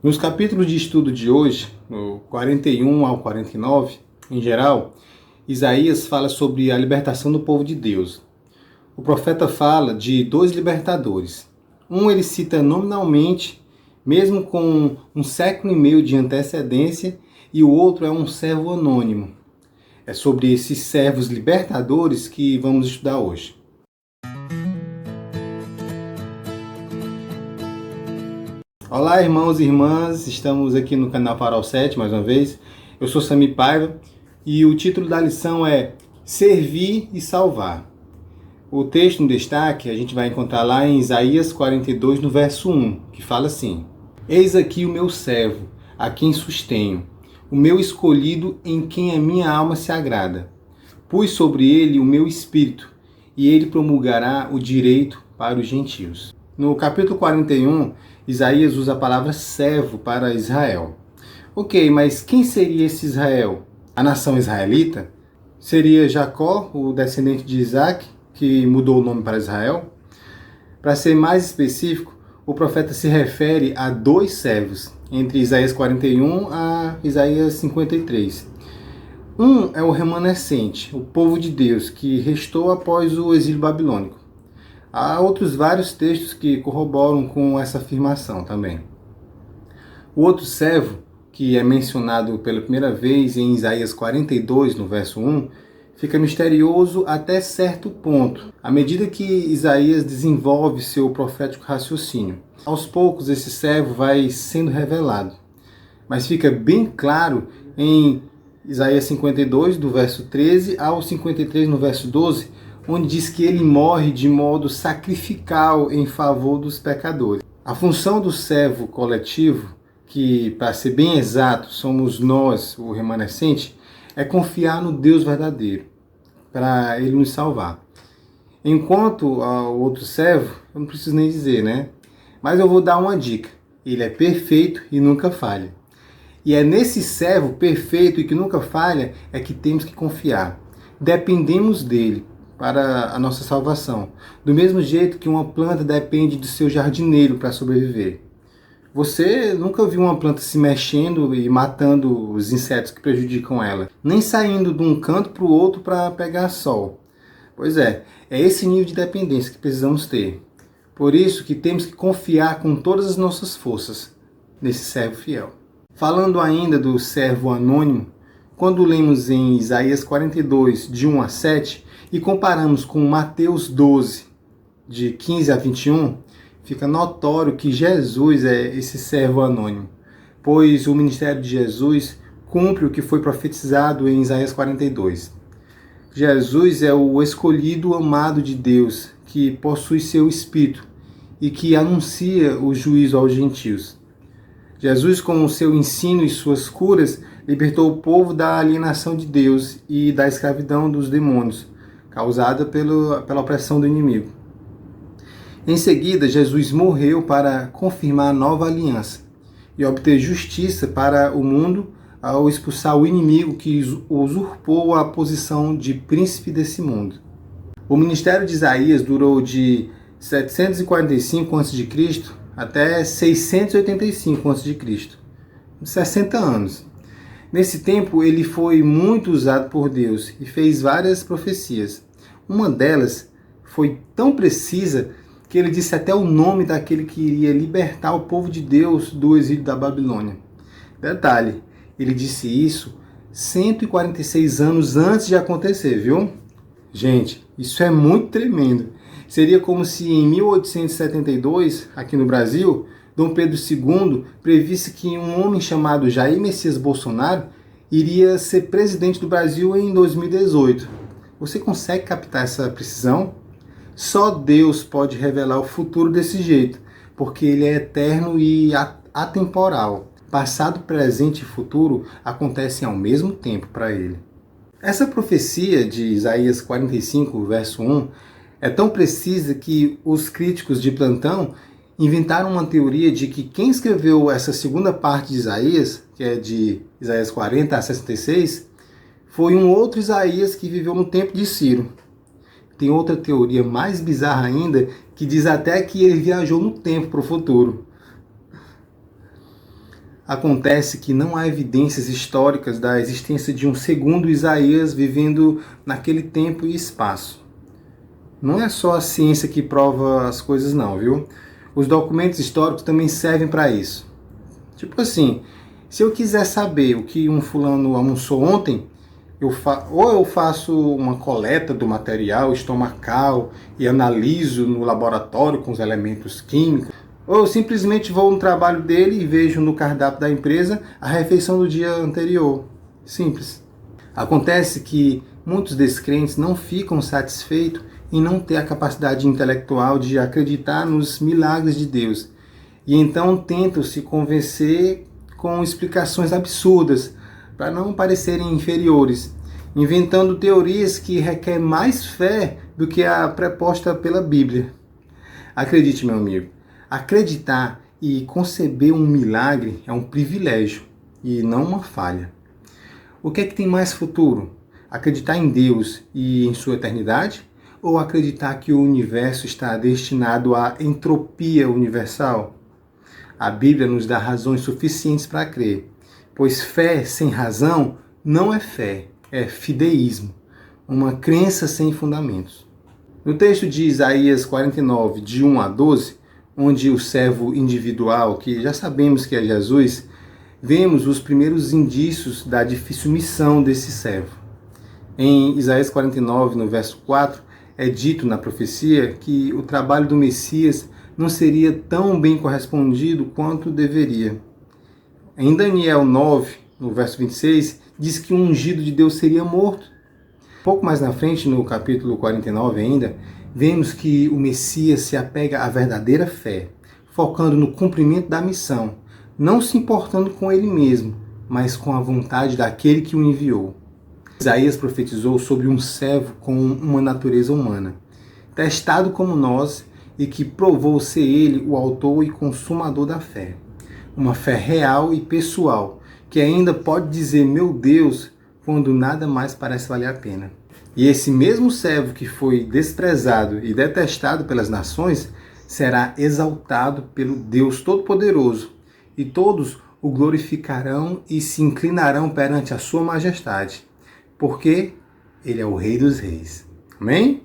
Nos capítulos de estudo de hoje, no 41 ao 49, em geral, Isaías fala sobre a libertação do povo de Deus. O profeta fala de dois libertadores. Um ele cita nominalmente, mesmo com um século e meio de antecedência, e o outro é um servo anônimo. É sobre esses servos libertadores que vamos estudar hoje. Olá, irmãos e irmãs, estamos aqui no canal Farol 7 mais uma vez. Eu sou Sami Paiva e o título da lição é Servir e Salvar. O texto em destaque a gente vai encontrar lá em Isaías 42, no verso 1, que fala assim: Eis aqui o meu servo, a quem sustenho, o meu escolhido em quem a minha alma se agrada. Pus sobre ele o meu espírito, e ele promulgará o direito para os gentios. No capítulo 41, Isaías usa a palavra servo para Israel. Ok, mas quem seria esse Israel? A nação israelita? Seria Jacó, o descendente de Isaac, que mudou o nome para Israel? Para ser mais específico, o profeta se refere a dois servos, entre Isaías 41 a Isaías 53. Um é o remanescente, o povo de Deus, que restou após o exílio babilônico. Há outros vários textos que corroboram com essa afirmação também. O outro servo, que é mencionado pela primeira vez em Isaías 42, no verso 1, fica misterioso até certo ponto, à medida que Isaías desenvolve seu profético raciocínio. Aos poucos esse servo vai sendo revelado, mas fica bem claro em Isaías 52, do verso 13 ao 53, no verso 12, onde diz que ele morre de modo sacrificial em favor dos pecadores. A função do servo coletivo, que, para ser bem exato, somos nós, o remanescente, é confiar no Deus verdadeiro, para ele nos salvar. Enquanto ao outro servo, eu não preciso nem dizer, né? Mas eu vou dar uma dica. Ele é perfeito e nunca falha. E é nesse servo perfeito e que nunca falha é que temos que confiar. Dependemos dele para a nossa salvação. Do mesmo jeito que uma planta depende do seu jardineiro para sobreviver. Você nunca viu uma planta se mexendo e matando os insetos que prejudicam ela, nem saindo de um canto para o outro para pegar sol. Pois é esse nível de dependência que precisamos ter. Por isso que temos que confiar com todas as nossas forças nesse servo fiel. Falando ainda do servo anônimo, quando lemos em Isaías 42, de 1 a 7, e comparamos com Mateus 12, de 15 a 21, fica notório que Jesus é esse servo anônimo, pois o ministério de Jesus cumpre o que foi profetizado em Isaías 42. Jesus é o escolhido amado de Deus, que possui seu Espírito e que anuncia o juízo aos gentios. Jesus, com o seu ensino e suas curas, libertou o povo da alienação de Deus e da escravidão dos demônios, causada pela opressão do inimigo. Em seguida, Jesus morreu para confirmar a nova aliança e obter justiça para o mundo ao expulsar o inimigo que usurpou a posição de príncipe desse mundo. O ministério de Isaías durou de 745 a.C. até 685 a.C., 60 anos. Nesse tempo, ele foi muito usado por Deus e fez várias profecias. Uma delas foi tão precisa que ele disse até o nome daquele que iria libertar o povo de Deus do exílio da Babilônia. Detalhe, ele disse isso 146 anos antes de acontecer, viu? Gente, isso é muito tremendo. Seria como se em 1872, aqui no Brasil, Dom Pedro II previsse que um homem chamado Jair Messias Bolsonaro iria ser presidente do Brasil em 2018. Você consegue captar essa precisão? Só Deus pode revelar o futuro desse jeito, porque ele é eterno e atemporal. Passado, presente e futuro acontecem ao mesmo tempo para ele. Essa profecia de Isaías 45, verso 1, é tão precisa que os críticos de plantão inventaram uma teoria de que quem escreveu essa segunda parte de Isaías, que é de Isaías 40 a 66, foi um outro Isaías que viveu no tempo de Ciro. Tem outra teoria mais bizarra ainda, que diz até que ele viajou no tempo para o futuro. Acontece que não há evidências históricas da existência de um segundo Isaías vivendo naquele tempo e espaço. Não é só a ciência que prova as coisas não, viu? Os documentos históricos também servem para isso. Tipo assim, se eu quiser saber o que um fulano almoçou ontem, ou eu faço uma coleta do material estomacal e analiso no laboratório com os elementos químicos, ou eu simplesmente vou no trabalho dele e vejo no cardápio da empresa a refeição do dia anterior. Simples. Acontece que muitos descrentes não ficam satisfeitos em não ter a capacidade intelectual de acreditar nos milagres de Deus. E então tentam se convencer com explicações absurdas, para não parecerem inferiores, inventando teorias que requerem mais fé do que a proposta pela Bíblia. Acredite, meu amigo, acreditar e conceber um milagre é um privilégio e não uma falha. O que é que tem mais futuro? Acreditar em Deus e em sua eternidade? Ou acreditar que o universo está destinado à entropia universal? A Bíblia nos dá razões suficientes para crer, pois fé sem razão não é fé, é fideísmo, uma crença sem fundamentos. No texto de Isaías 49, de 1 a 12, onde o servo individual, que já sabemos que é Jesus, vemos os primeiros indícios da difícil missão desse servo. Em Isaías 49, no verso 4, é dito na profecia que o trabalho do Messias não seria tão bem correspondido quanto deveria. Em Daniel 9, no verso 26, diz que o ungido de Deus seria morto. Pouco mais na frente, no capítulo 49 ainda, vemos que o Messias se apega à verdadeira fé, focando no cumprimento da missão, não se importando com ele mesmo, mas com a vontade daquele que o enviou. Isaías profetizou sobre um servo com uma natureza humana, testado como nós e que provou ser ele o autor e consumador da fé. Uma fé real e pessoal, que ainda pode dizer meu Deus quando nada mais parece valer a pena. E esse mesmo servo que foi desprezado e detestado pelas nações será exaltado pelo Deus Todo-Poderoso, e todos o glorificarão e se inclinarão perante a sua majestade, porque ele é o Rei dos Reis. Amém?